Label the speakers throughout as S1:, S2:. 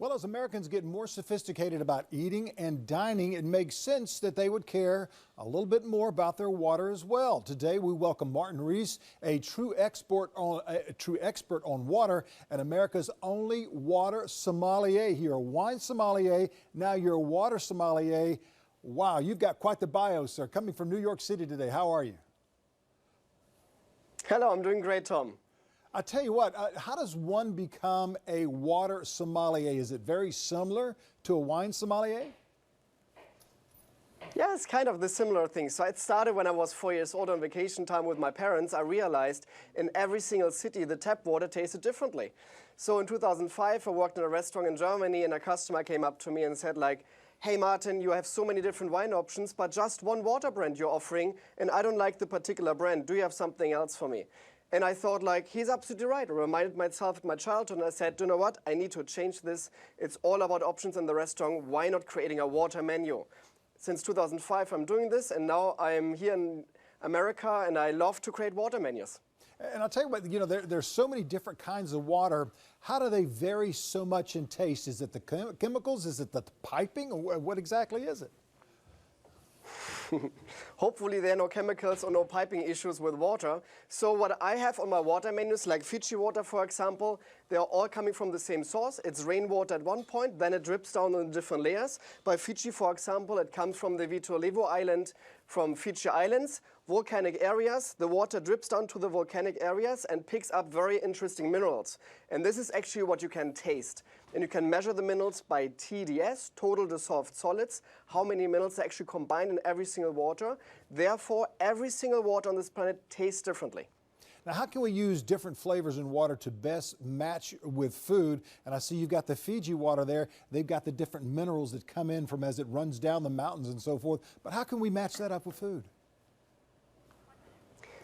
S1: Well, as Americans get more sophisticated about eating and dining, it makes sense that they would care a little bit more about their water as well. Today, we welcome Martin Reese, a true expert on water and America's only water sommelier. You're a wine sommelier, now you're a water sommelier. Wow, you've got quite the bio, sir. Coming from New York City today, how are you?
S2: Hello, I'm doing great, Tom.
S1: I tell you what, how does one become a water sommelier? Is it very similar to a wine sommelier?
S2: Yeah, it's kind of the similar thing. So it started when I was 4 years old on vacation time with my parents. I realized in every single city the tap water tasted differently. So in 2005, I worked in a restaurant in Germany and a customer came up to me and said like, "Hey Martin, you have so many different wine options, but just one water brand you're offering, and I don't like the particular brand. Do you have something else for me?" And I thought, like, he's absolutely right. I reminded myself of my childhood, and I said, you know what? I need to change this. It's all about options in the restaurant. Why not creating a water menu? Since 2005, I'm doing this, and now I'm here in America, and I love to create water menus.
S1: And I'll tell you what, there's so many different kinds of water. How do they vary so much in taste? Is it the chemicals? Is it the piping? Or what exactly is it?
S2: Hopefully there are no chemicals or no piping issues with water. So what I have on my water menus, like Fiji Water, for example, they are all coming from the same source. It's rainwater at one point, then it drips down in different layers. By Fiji, for example, it comes from the Vito Levo Island, from Fiji Islands, volcanic areas. The water drips down to the volcanic areas and picks up very interesting minerals. And this is actually what you can taste. And you can measure the minerals by TDS, total dissolved solids, how many minerals are actually combined in every single water. Therefore, every single water on this planet tastes differently.
S1: Now, how can we use different flavors in water to best match with food? And I see you've got the Fiji water there. They've got the different minerals that come in from as it runs down the mountains and so forth. But how can we match that up with food?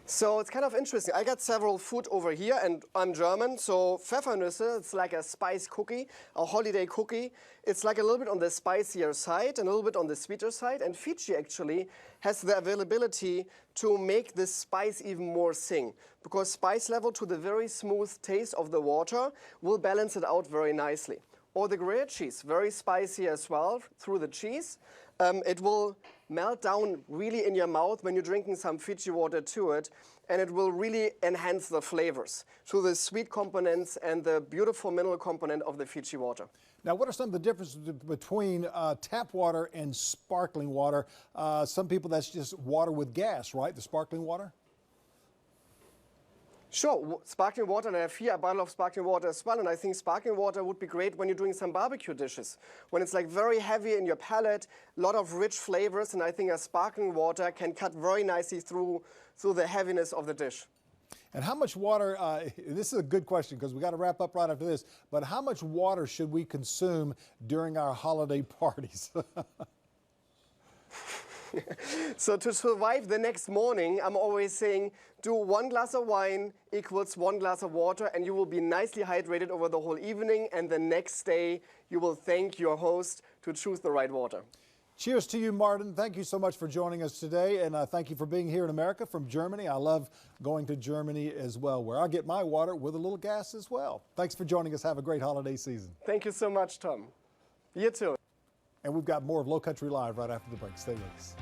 S2: So it's kind of interesting. I got several food over here, and I'm German, so Pfeffernüsse, it's like a spice cookie, a holiday cookie. It's like a little bit on the spicier side and a little bit on the sweeter side, and Fiji actually has the availability to make this spice even more sing, because spice level to the very smooth taste of the water will balance it out very nicely. Or the gruyere cheese, very spicy as well through the cheese. It will melt down really in your mouth when you're drinking some Fiji water to it, and it will really enhance the flavors through the sweet components and the beautiful mineral component of the Fiji water.
S1: Now, what are some of the differences between tap water and sparkling water? Some people, that's just water with gas, right? The sparkling water?
S2: Sure, sparkling water, and I have here a bottle of sparkling water as well, and I think sparkling water would be great when you're doing some barbecue dishes. When it's like very heavy in your palate, a lot of rich flavors, and I think a sparkling water can cut very nicely through the heaviness of the dish.
S1: And how much water, this is a good question because we got to wrap up right after this, but how much water should we consume during our holiday parties?
S2: So to survive the next morning, I'm always saying, do 1 glass of wine equals 1 glass of water, and you will be nicely hydrated over the whole evening, and the next day you will thank your host to choose the right water.
S1: Cheers to you, Martin. Thank you so much for joining us today, and thank you for being here in America from Germany. I love going to Germany as well, where I get my water with a little gas as well. Thanks for joining us. Have a great holiday season.
S2: Thank you so much, Tom. You too.
S1: And we've got more of Low Country Live right after the break. Stay with us.